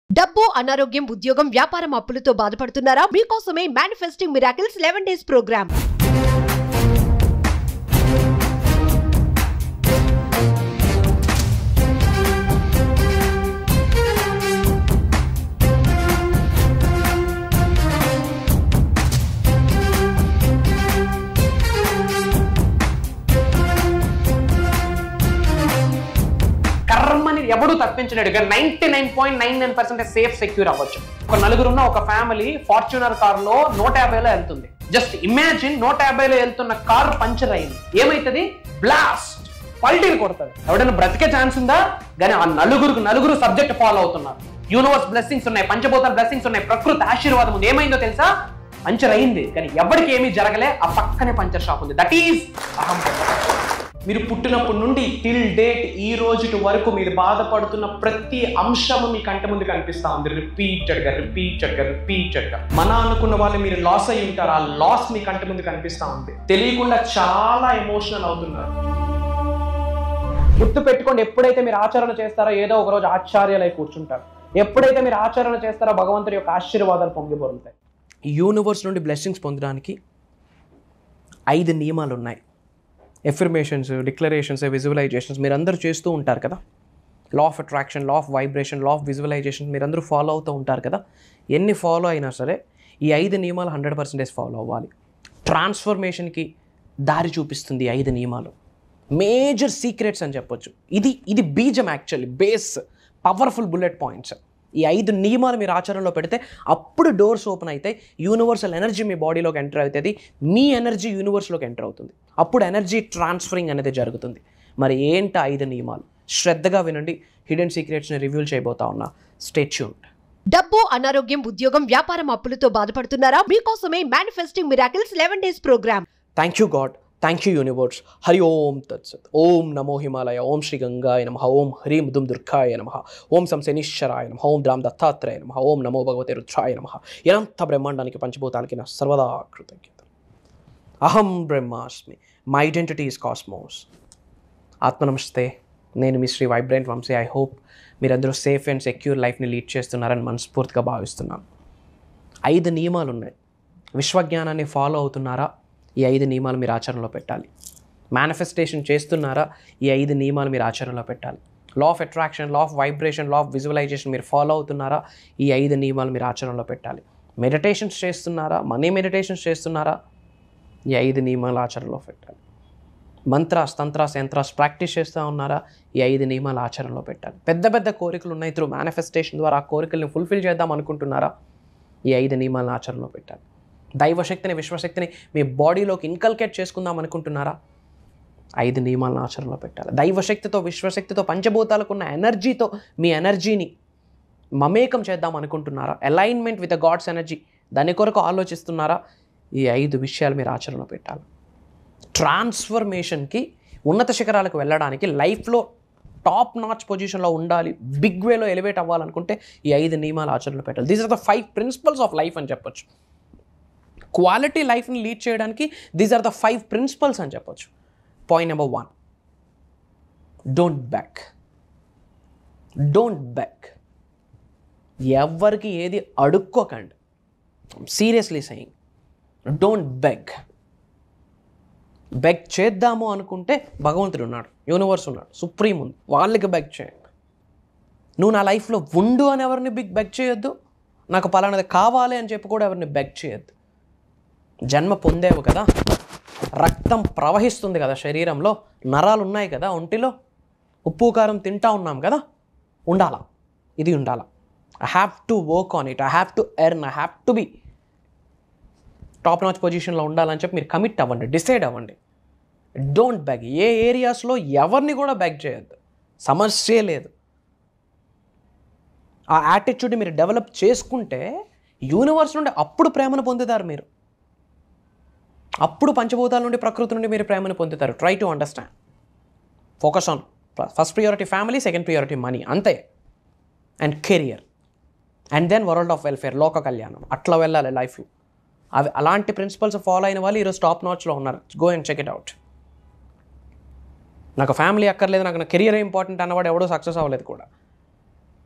డబ్బు, అనారోగ్యం, ఉద్యోగం, వ్యాపారం అప్పులతో బాధపడుతున్నారా? మీకోసమే మేనిఫెస్టింగ్ మిరాకిల్స్ 11 డేస్ ప్రోగ్రామ్. కర్మని ఎవడు తప్పించలేడుగా 99.99% సేఫ్ సెక్యూర్ అవ్వచ్చు. ఒక నలుగురున్న ఒక ఫ్యామిలీ ఫార్చునర్ కారులో 150లో వెళ్తుంది. జస్ట్ ఇమాజిన్ 150లో వెళ్తున్న కారు పంచర్ అయింది. ఏమైతుంది? బ్లాస్ట్, పల్టీలు కొడుతుంది. ఎవడైనా బ్రతికే ఛాన్స్ ఉందా? కానీ ఆ నలుగురు సబ్జెక్ట్ ఫాలో అవుతున్నారు. యూనివర్స్ బ్లెస్సింగ్స్ ఉన్నాయి, పంచభూతాల బ్లెస్సింగ్స్ ఉన్నాయి, ప్రకృతి ఆశీర్వాదం ఉంది. ఏమైందో తెలుసా? పంచర్ అయింది కానీ ఎవరికి ఏమీ జరగలే. ఆ పక్కనే పంచర్ షాప్ ఉంది. దట్ ఈజ్ అహం. మీరు పుట్టినప్పటి నుండి టిల్ డేట్ ఈ రోజు వరకు మీరు బాధపడుతున్న ప్రతి అంశము మీ కంటి ముందు కనిపిస్తా ఉంది. రిపీటెడ్గా మన అనుకున్న వాళ్ళు మీరు లాస్ అయ్యి ఉంటారు. ఆ లాస్ మీ కంటి ముందు కనిపిస్తా ఉంది. తెలియకుండా చాలా ఎమోషనల్ అవుతున్నారు. గుర్తు పెట్టుకోండి, ఎప్పుడైతే మీరు ఆచరణ చేస్తారో ఏదో ఒక రోజు ఆశ్చర్యాలై కూర్చుంటారు. ఎప్పుడైతే మీరు ఆచరణ చేస్తారో భగవంతుడి యొక్క ఆశీర్వాదాలు పొంగిపోతాయి. యూనివర్స్ నుండి బ్లెస్సింగ్స్ పొందడానికి 5 నియమాలు ఉన్నాయి. ఎఫర్మేషన్స్, డిక్లరేషన్స్, విజువలైజేషన్స్ మీరు అందరూ చేస్తూ ఉంటారు కదా. Law of attraction, law of vibration, law of visualisation మీరు అందరూ ఫాలో అవుతూ ఉంటారు కదా. ఎన్ని ఫాలో అయినా సరే ఈ 5 నియమాలు 100% ఫాలో అవ్వాలి. ట్రాన్స్ఫర్మేషన్కి దారి చూపిస్తుంది 5 నియమాలు. మేజర్ సీక్రెట్స్ అని చెప్పొచ్చు. ఇది బీజం, actually base, powerful bullet points. ఈ 5 నియమాలు మీరు ఆచరణలో పెడితే అప్పుడు డోర్స్ ఓపెన్ అవుతాయి. యూనివర్సల్ ఎనర్జీ మీ బాడీలోకి ఎంటర్ అవుతుంది. మీ ఎనర్జీ యూనివర్స్లోకి ఎంటర్ అవుతుంది. అప్పుడు ఎనర్జీ ట్రాన్స్ఫరింగ్ అనేది జరుగుతుంది. మరి ఏంటి 5 నియమాలు? శ్రద్ధగా వినండి. హిడెన్ సీక్రెట్స్ని రివ్యూల్ చేయబోతా ఉన్నా. Stay tuned. డబ్బు, అనారోగ్యం, ఉద్యోగం, వ్యాపారం అప్పులతో బాధపడుతున్నారా? మీకోసమే manifesting miracles 11 days program. Thank you God, thank you universe. Hari ఓం తత్సత్. ఓం నమో హిమాలయ. ఓం శ్రీ గంగాయ నమః. ఓం హ్రీం దుం దుర్గాయ నమః. ఓం సం శనీశ్వరాయ నమః. ఓం ద్రాం దత్తాత్రేయ నమః. ఓం నమో భగవతే రుద్రాయ నమః. ఇదంతా బ్రహ్మాండానికి, పంచభూతాలకి నా సర్వదా కృతజ్ఞత. అహం బ్రహ్మాస్మి. My identity is cosmos. ఆత్మనమస్తే. నేను మీ Shri vibrant Vamshi. I hope మీరందరూ సేఫ్ అండ్ సెక్యూర్ లైఫ్ని లీడ్ చేస్తున్నారని మనస్ఫూర్తిగా భావిస్తున్నాను. 5 నియమాలు ఉన్నాయి. విశ్వజ్ఞానాన్ని ఫాలో అవుతున్నారా? ఈ 5 నియమాలు మీరు ఆచరణలో పెట్టాలి. మేనిఫెస్టేషన్ చేస్తున్నారా? ఈ 5 నియమాలు మీరు ఆచరణలో పెట్టాలి. Law of attraction, law of vibration, law of visualisation మీరు ఫాలో అవుతున్నారా? ఈ 5 నియమాలు మీరు ఆచరణలో పెట్టాలి. మెడిటేషన్స్ చేస్తున్నారా? మనీ మెడిటేషన్స్ చేస్తున్నారా? ఈ 5 నియమాలు ఆచరణలో పెట్టాలి. మంత్రాస్, తంత్రాస్, యంత్రాస్ ప్రాక్టీస్ చేస్తూ ఉన్నారా? ఈ 5 నియమాలు ఆచరణలో పెట్టాలి. పెద్ద కోరికలు ఉన్నాయి, త్రూ మేనిఫెస్టేషన్ ద్వారా ఆ కోరికల్ని ఫుల్ఫిల్ చేద్దాం అనుకుంటున్నారా? ఈ 5 నియమాలను ఆచరణలో పెట్టాలి. దైవశక్తిని, విశ్వశక్తిని మీ బాడీలోకి ఇన్కల్కేట్ చేసుకుందాం అనుకుంటున్నారా? 5 నియమాలను ఆచరణలో పెట్టాలి. దైవశక్తితో, విశ్వశక్తితో, పంచభూతాలకు ఉన్న ఎనర్జీతో మీ ఎనర్జీని మమేకం చేద్దాం అనుకుంటున్నారా? Alignment with the God's energy, దాని కొరకు ఆలోచిస్తున్నారా? ఈ 5 విషయాలు మీరు ఆచరణలో పెట్టాలి. ట్రాన్స్ఫర్మేషన్కి, ఉన్నత శిఖరాలకు వెళ్ళడానికి, లైఫ్లో టాప్ నాచ్ పొజిషన్లో ఉండాలి, బిగ్ వేలో ఎలివేట్ అవ్వాలనుకుంటే ఈ 5 నియమాలు ఆచరణలో పెట్టాలి. These are the 5 principles of life అని చెప్పొచ్చు. క్వాలిటీ లైఫ్ని లీడ్ చేయడానికి దీస్ ఆర్ ద 5 ప్రిన్సిపల్స్ అని చెప్పొచ్చు. Point number 1, don't beg. ఎవరికి ఏది అడుక్కోకండి. సీరియస్లీ సెయింగ్, డోంట్ బెగ్ చేద్దాము అనుకుంటే భగవంతుడు ఉన్నాడు, యూనివర్స్ ఉన్నాడు, సుప్రీం ఉంది, వాళ్ళకి బెగ్ చేయండి. నువ్వు నా లైఫ్లో ఉండు అని ఎవరిని బెగ్ చేయొద్దు. నాకు పలానాది కావాలి అని చెప్పి కూడా ఎవరిని బెగ్ చేయొద్దు. జన్మ పొందేవు కదా, రక్తం ప్రవహిస్తుంది కదా శరీరంలో, నరాలు ఉన్నాయి కదా ఒంటిలో, ఉప్పు కారం తింటా ఉన్నాం కదా, ఉండాలా, ఇది ఉండాలా. I have to work on it, I have to earn, I have to be top notch పొజిషన్లో ఉండాలని చెప్పి మీరు కమిట్ అవ్వండి, డిసైడ్ అవ్వండి. Don't beg. ఏ ఏరియాస్లో ఎవరిని కూడా బెగ్ చేయొద్దు, సమస్యే లేదు. ఆ యాటిట్యూడ్ని మీరు డెవలప్ చేసుకుంటే యూనివర్స్ నుండి అప్పుడు ప్రేమను పొందుతారు మీరు. అప్పుడు పంచభూతాల నుండి, ప్రకృతి నుండి మీరు ప్రేమను పొందుతారు. Try to understand. Focus on first priority family, second priority money, అంతే. And career, and then world of welfare, లోక కళ్యాణం. అట్లా వెళ్ళాలి లైఫ్లో. అవి అలాంటి ప్రిన్సిపల్స్ ఫాలో అయిన వాళ్ళు ఈరోజు టాప్ నాచ్లో ఉన్నారు. Go and check it out. నాకు ఫ్యామిలీ అక్కర్లేదు, నాకు నా కెరియర్ ఇంపార్టెంట్ అన్నవాడు ఎవడో సక్సెస్ అవ్వలేదు కూడా.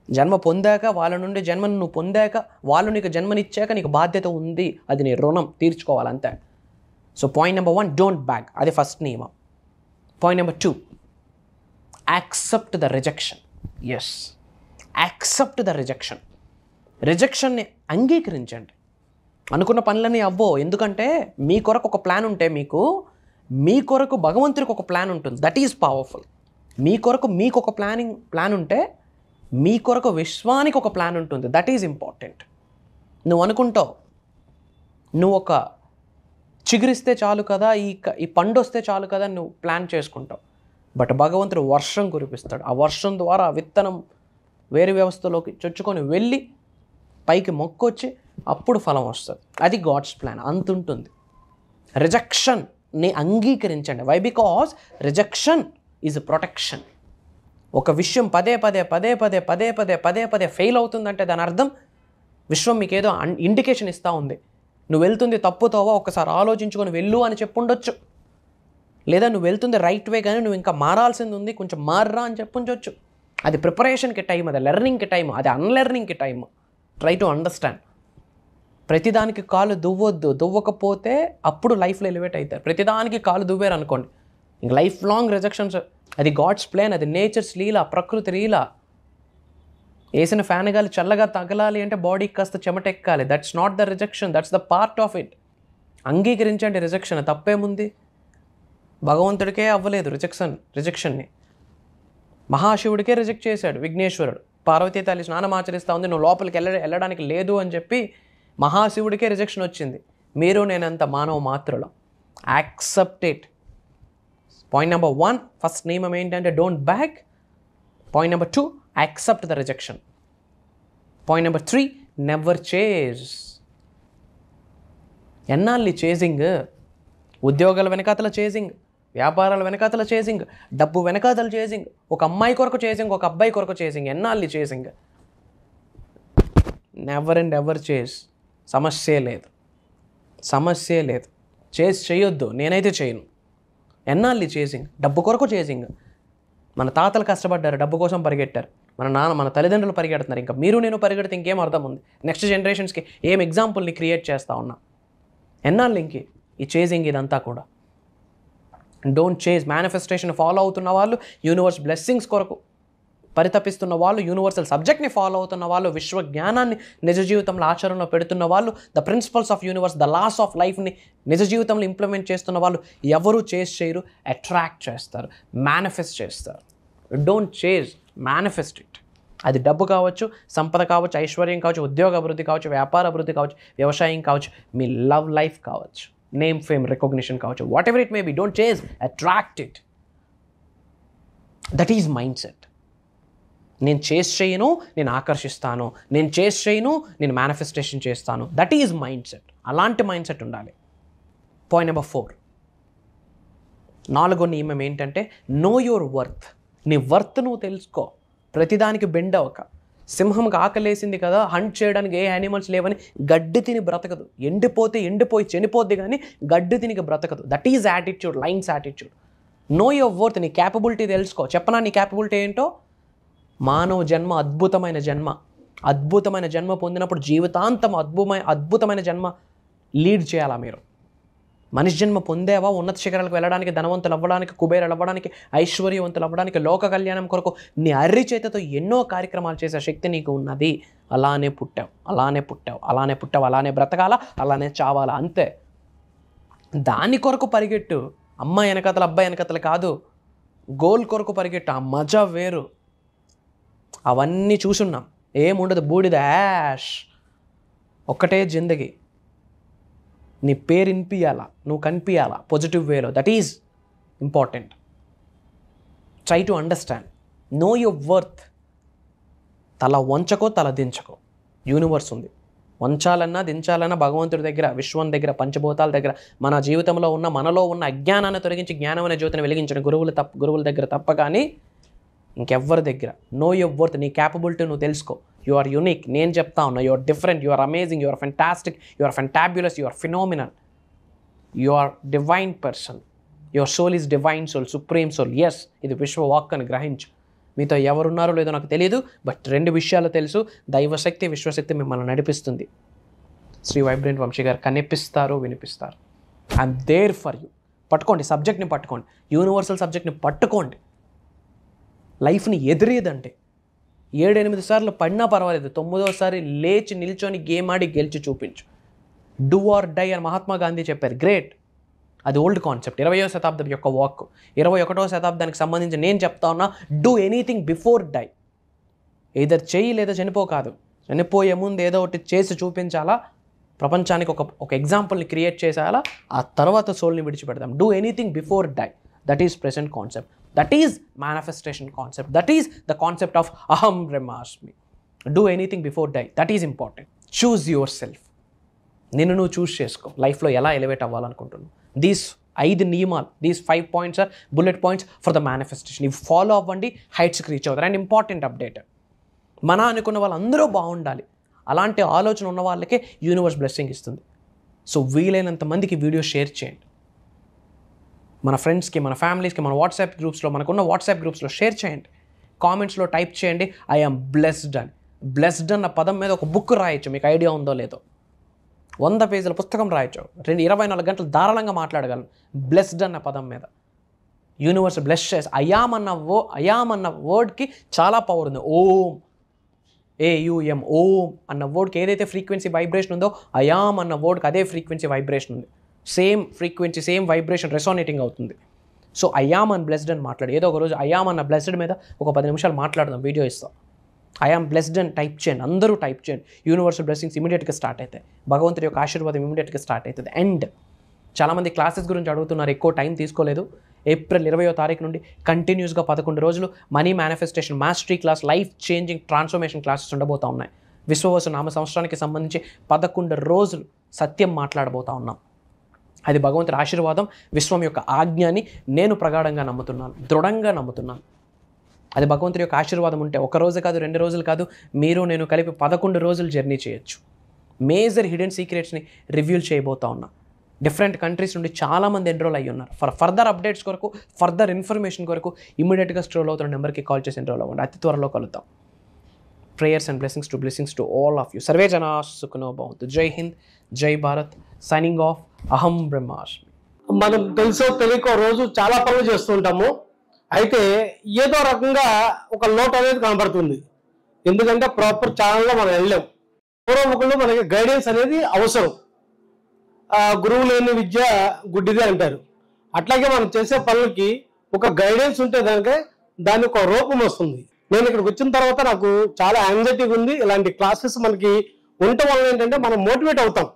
జన్మ పొందాక, వాళ్ళ నుండి జన్మను నువ్వు పొందాక, వాళ్ళు నీకు జన్మనిచ్చాక నీకు బాధ్యత ఉంది, అది నీ రుణం తీర్చుకోవాలంతే. So point number 1, don't beg, అది ఫస్ట్ నియమం. Point number 2, accept the rejection. Yes, accept the rejection. రిజెక్షన్ని అంగీకరించండి. అనుకున్న పనులన్నీ అవ్వవు, ఎందుకంటే మీ కొరకు ఒక ప్లాన్ ఉంటే, మీ కొరకు భగవంతుడికి ఒక ప్లాన్ ఉంటుంది. That is powerful. మీ కొరకు మీకు ఒక ప్లాన్ ఉంటే, మీ కొరకు విశ్వానికి ఒక ప్లాన్ ఉంటుంది. That is important. నువ్వు అనుకుంటావు నువ్వు ఒక చిగురిస్తే చాలు కదా, ఈ పండు వస్తే చాలు కదా నువ్వు ప్లాన్ చేసుకుంటావు. బట్ భగవంతుడు వర్షం కురిపిస్తాడు. ఆ వర్షం ద్వారా ఆ విత్తనం వేరు వ్యవస్థలోకి చొచ్చుకొని వెళ్ళి పైకి మొక్కొచ్చి అప్పుడు ఫలం వస్తుంది. అది గాడ్స్ ప్లాన్. అంత ఉంటుంది. రిజెక్షన్ని అంగీకరించండి. Why? Because rejection is protection. ఒక విషయం పదే పదే ఫెయిల్ అవుతుందంటే దాని అర్థం విశ్వం మీకు ఏదో ఇండికేషన్ ఇస్తూ ఉంది. నువ్వు వెళ్తుంది తప్పుతోవా, ఒకసారి ఆలోచించుకొని వెళ్ళు అని చెప్పుండొచ్చు. లేదా నువ్వు వెళ్తుంది రైట్ వే కానీ నువ్వు ఇంకా మారాల్సింది ఉంది, కొంచెం మారరా అని చెప్పుంచవచ్చు. అది ప్రిపరేషన్కి టైం, అది లెర్నింగ్కి టైం, అది అన్లెర్నింగ్కి టైం. Try to understand. ప్రతిదానికి కాలు దువ్వొద్దు. దువ్వకపోతే అప్పుడు లైఫ్లో ఎలివేట్ అవుతారు. ప్రతిదానికి కాలు దువ్వారు అనుకోండి, ఇంక లైఫ్ లాంగ్ రిజెక్షన్స్. అది గాడ్స్ ప్లాన్, అది నేచర్స్ లీల, ప్రకృతి లీల. వేసిన ఫ్యాన్ గాలి చల్లగా తగలాలి అంటే బాడీకి కాస్త చెమటెక్కాలి. That's not the rejection, that's the part of it. అంగీకరించండి రిజెక్షన్. తప్పేముంది? భగవంతుడికే అవ్వలేదు రిజెక్షన్ని. మహాశివుడికే రిజెక్ట్ చేశాడు విఘ్నేశ్వరుడు. పార్వతీ తల్లి స్నానం ఆచరిస్తూ ఉంది, నువ్వు లోపలికి వెళ్ళడానికి లేదు అని చెప్పి మహాశివుడికే రిజెక్షన్ వచ్చింది. మీరు నేనంత మానవ మాత్రులం. Accept it. Point number 1, first నియమం ఏంటంటే don't back. Point number 2, accept the rejection. Point number 3, never chase. ఎన్నాళ్ళు చేజింగ్? ఉద్యోగాల వెనకాతల చేజింగ్, వ్యాపారాల వెనకాతల చేజింగ్, డబ్బు వెనకాతల చేజింగ్, ఒక అమ్మాయి కొరకు చేజింగ్, ఒక అబ్బాయి కొరకు చేజింగ్. ఎన్నాళ్ళు chasing? Never and ever chase. సమస్యే లేదు. చేయొద్దు. నేనైతే చేయను. ఎన్నాళ్ళు చేజింగ్? డబ్బు కొరకు చేజింగ్. మన తాతలు కష్టపడ్డారు, డబ్బు కోసం పరిగెట్టారు. మన తల్లిదండ్రులు పరిగెడుతున్నారు. ఇంకా మీరు నేను పరిగెడితే ఇంకేం అర్థం ఉంది? నెక్స్ట్ జనరేషన్స్కి ఏం ఎగ్జాంపుల్ని క్రియేట్ చేస్తూ ఉన్నా? ఎన్నాళ్ళు ఇంకే ఈ చేజింగ్? ఇదంతా కూడా డోంట్ చేజ్. మేనిఫెస్టేషన్ ఫాలో అవుతున్న వాళ్ళు, యూనివర్స్ బ్లెస్సింగ్స్ కొరకు పరితపిస్తున్న వాళ్ళు, యూనివర్సల్ సబ్జెక్ట్ని ఫాలో అవుతున్న వాళ్ళు, విశ్వ జ్ఞానాన్ని నిజ జీవితంలో ఆచరణలో పెడుతున్న వాళ్ళు, the principles of universe, the laws of లైఫ్ని నిజ జీవితంలో ఇంప్లిమెంట్ చేస్తున్న వాళ్ళు ఎవరు చేజ్ చేయరు, అట్రాక్ట్ చేస్తారు, మేనిఫెస్ట్ చేస్తారు. Don't chase, manifest it. అది డబ్బు కావచ్చు, సంపద కావచ్చు, ఐశ్వర్యం కావచ్చు, ఉద్యోగ అభివృద్ధి కావచ్చు, వ్యాపార అభివృద్ధి కావచ్చు, వ్యవసాయం కావచ్చు, మీ లవ్ లైఫ్ కావచ్చు, నేమ్, ఫేమ్, రికగ్నిషన్ కావచ్చు, what ever it may be. Don't chase, attract it. That is mind set. నేను చేయను, నేను ఆకర్షిస్తాను. నేను చేయను, నేను మేనిఫెస్టేషన్ చేస్తాను. That is mind set. అలాంటి మైండ్ సెట్ ఉండాలి. పాయింట్ నెంబర్ 4, 4వ నియమం ఏంటంటే నో యువర్ వర్త్. నీ వర్త్ నువ్వు తెలుసుకో. ప్రతిదానికి బెండ్ అవ్వక. సింహంకి ఆకలేసింది కదా, హంట్ చేయడానికి ఏ యానిమల్స్ లేవని గడ్డి తిని బ్రతకదు. ఎండిపోయి చనిపోద్ది కానీ గడ్డి తినికి బ్రతకదు. That is attitude, lion's attitude. Know your worth. నీ క్యాపబిలిటీ తెలుసుకో. చెప్పనా నీ క్యాపబిలిటీ ఏంటో? మానవ జన్మ అద్భుతమైన జన్మ పొందినప్పుడు జీవితాంతం అద్భుతమైన జన్మ లీడ్ చేయాలా మీరు? మనిషి జన్మ పొందేవా ఉన్నత శిఖరాలకు వెళ్ళడానికి, ధనవంతులు అవ్వడానికి, కుబేరులు అవ్వడానికి, ఐశ్వర్యవంతులు అవ్వడానికి, లోక కళ్యాణం కొరకు నీ అర్రి చేతితో ఎన్నో కార్యక్రమాలు చేసే శక్తి నీకు ఉన్నది. అలానే పుట్టావు, అలానే బ్రతకాలా, అలానే చావాలా, అంతే. దాని కొరకు పరిగెట్టు. అమ్మాయి వెనకతలు, అబ్బాయి వెనకతలు కాదు, గోల్ కొరకు పరిగెట్టు. ఆ మజా వేరు. అవన్నీ చూసున్నాం. ఏముండదు, బూడిద, యాష్. ఒక్కటే జిందగీ. నీ పేరు వినిపించాలా, నువ్వు కనిపించాలా పాజిటివ్ వేలో. That is important. Try to understand. Know your worth. తల వంచకో, తల దించకో. యూనివర్స్ ఉంది. వంచాలన్నా దించాలన్నా భగవంతుడి దగ్గర, విశ్వం దగ్గర, పంచభూతాల దగ్గర. మన జీవితంలో ఉన్న, మనలో ఉన్న అజ్ఞానాన్ని తొలగించి జ్ఞానం అనే జ్యోతిని వెలిగించిన గురువుల దగ్గర తప్ప కానీ ఇంకెవ్వరి దగ్గర. Know your worth. నీ క్యాపబిలిటీ నువ్వు తెలుసుకో. You are unique. నేను చెప్తా ఉన్నా, you are different, you are amazing, you are fantastic, you are fantabulous, you are phenomenal, you are divine person. Your soul is divine soul, supreme soul. Yes, ఇది విశ్వ walk అని గ్రహించు. మీతో ఎవరున్నారో లేదో నాకు తెలియదు, బట్ 2 విషయాలు తెలుసు. దైవశక్తి, విశ్వశక్తి మిమ్మల్ని నడిపిస్తుంది. శ్రీ వైబ్రెంట్ వంశీ గారు కనిపిస్తారు, వినిపిస్తారు. I'm there for you. పట్టుకోండి, సబ్జెక్ట్ని పట్టుకోండి, యూనివర్సల్ సబ్జెక్ట్ని పట్టుకోండి. లైఫ్ని ఎదురేదంటే 7-8 సార్లు పడినా పర్వాలేదు, 9వసారి లేచి నిల్చొని గేమ్ ఆడి గెలిచి చూపించు. డూ ఆర్ డై అని మహాత్మా గాంధీ చెప్పారు. గ్రేట్. అది ఓల్డ్ కాన్సెప్ట్, 20వ శతాబ్దం యొక్క వాక్. 21వ శతాబ్దానికి సంబంధించి నేను చెప్తా ఉన్నా, do anything before die. Either చెయ్యి లేదా చనిపో కాదు, చనిపోయే ముందు ఏదో ఒకటి చేసి చూపించాలా, ప్రపంచానికి ఒక ఎగ్జాంపుల్ని క్రియేట్ చేసేయాలా, ఆ తర్వాత సోల్ని విడిచిపెడదాం. Do anything before die. That is present concept. That is manifestation concept. That is the concept of అహం బ్రహ్మాస్మి. Do anything before die. That is important. Choose yourself. నిన్ను నువ్వు చూస్ చేసుకో. లైఫ్లో ఎలా ఎలివేట్ అవ్వాలనుకుంటున్నావు. దీస్ 5 నియమాలు, these 5 points are bullet points for the manifestation. ఇవి follow అవ్వండి, హైట్స్కి రీచ్ అవుతారు. అండ్ ఇంపార్టెంట్ అప్డేట్, మన అనుకున్న వాళ్ళందరూ బాగుండాలి. అలాంటి ఆలోచన ఉన్న వాళ్ళకే యూనివర్స్ బ్లెస్సింగ్ ఇస్తుంది. సో వీలైనంత మందికి వీడియో షేర్ చేయండి. మన ఫ్రెండ్స్కి, మన ఫ్యామిలీస్కి, మన వాట్సాప్ గ్రూప్స్లో, మనకున్న వాట్సాప్ గ్రూప్స్లో షేర్ చేయండి. కామెంట్స్లో టైప్ చేయండి ఐ ఆమ్ బ్లెస్డ్ అని. బ్లెస్డ్ అన్న పదం మీద ఒక బుక్ రాయొచ్చు, మీకు ఐడియా ఉందో లేదో. 100 పేజీల పుస్తకం రాయొచ్చు. 24 గంటలు ధారాళంగా మాట్లాడగలను బ్లెస్డ్ అన్న పదం మీద. యూనివర్స్ బ్లెస్ చేసి అయామ్ అన్న వర్డ్కి చాలా పవర్ ఉంది. ఓం, AUM, ఓం అన్న వర్డ్కి ఏదైతే ఫ్రీక్వెన్సీ వైబ్రేషన్ ఉందో, అయామ్ అన్న వర్డ్కి అదే ఫ్రీక్వెన్సీ వైబ్రేషన్ ఉంది. Same frequency, same vibration resonating అవుతుంది. సో అయామ్ అన్ బ్లెస్డ్ అని మాట్లాడు. ఏదో ఒక రోజు అయామ్ అన్న బ్లెస్డ్ మీద ఒక 10 నిమిషాలు మాట్లాడదాం, వీడియో ఇస్తాం. ఐఆమ్ బ్లెస్డ్ అని టైప్ చేయండి, అందరూ టైప్ చేయండి. యూనివర్సల్ బ్లెస్సింగ్స్ ఇమీడియట్గా స్టార్ట్ అవుతాయి. భగవంతుడి యొక్క ఆశీర్వాదం ఇమీడియట్గా స్టార్ట్ అవుతుంది. అండ్ చాలామంది క్లాసెస్ గురించి అడుగుతున్నారు, ఎక్కువ టైం తీసుకోలేదు. ఏప్రిల్ 20వ తారీఖు నుండి కంటిన్యూస్గా 11 రోజులు money manifestation mastery class, life changing transformation classes ఉండబోతా ఉన్నాయి. విశ్వవసు నామ సంవత్సరానికి సంబంధించి 11 రోజులు సత్యం మాట్లాడబోతా ఉన్నాం. అది భగవంతుడి ఆశీర్వాదం, విశ్వం యొక్క ఆజ్ఞని నేను ప్రగాఢంగా నమ్ముతున్నాను, దృఢంగా నమ్ముతున్నాను. అది భగవంతుడి యొక్క ఆశీర్వాదం ఉంటే 1 రోజు కాదు, 2 రోజులు కాదు, మీరు నేను కలిపి 11 రోజులు జర్నీ చేయొచ్చు. మేజర్ హిడెన్ సీక్రెట్స్ని రివ్యూల్ చేయబోతా ఉన్నా. డిఫరెంట్ కంట్రీస్ నుండి చాలామంది ఎన్రోల్ అయ్యి ఉన్నారు. ఫర్దర్ అప్డేట్స్ కొరకు, ఫర్దర్ ఇన్ఫర్మేషన్ కొరకు ఇమీడియట్గా స్క్రోల్ అవుతున్న నెంబర్కి కాల్ చేసి ఎన్రోల్ అవ్వండి. అతి త్వరలో కలుద్దాం. Prayers and blessings to all of you. Survey జనా సుఖినో భవంతు. జై హింద్, జై భారత్. Signing off. అహం బ్రహ్మాస్మి. మనం తెలుసో తెలియకో రోజు చాలా పనులు చేస్తుంటాము. అయితే ఏదో రకంగా ఒక లోటు అనేది కనబడుతుంది. ఎందుకంటే ప్రాపర్ ఛానల్లో మనం వెళ్ళాం. పూర్వముఖులు మనకి గైడెన్స్ అనేది అవసరం. గురువు లేని విద్య గుడ్డిదే అంటారు. అట్లాగే మనం చేసే పనులకి ఒక గైడెన్స్ ఉంటే దానికి ఒక రూపం వస్తుంది. నేను ఇక్కడికి వచ్చిన తర్వాత నాకు చాలా యాంగ్జైటీగా ఉంది. ఇలాంటి క్లాసెస్ మనకి ఉండటం వల్ల ఏంటంటే మనం మోటివేట్ అవుతాం.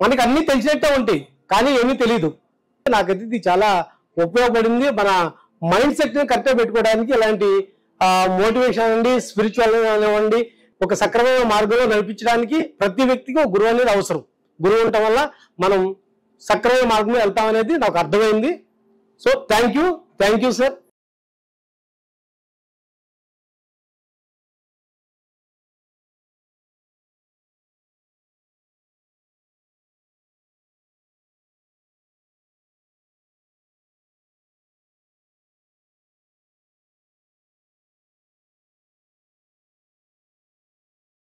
మనకి అన్నీ తెలిసినట్టే ఉంటాయి, కానీ ఏమీ తెలియదు. నాకైతే ఇది చాలా ఉపయోగపడింది. మన మైండ్ సెట్ని కరెక్ట్గా పెట్టుకోవడానికి ఇలాంటి మోటివేషన్ అనండి, స్పిరిచువల్ అనివ్వండి, ఒక సక్రమైన మార్గంలో నడిపించడానికి ప్రతి వ్యక్తికి ఒక గురువు అనేది అవసరం. గురువు ఉండటం వల్ల మనం సక్రమైన మార్గంలో వెళ్తామనేది నాకు అర్థమైంది. So thank you sir.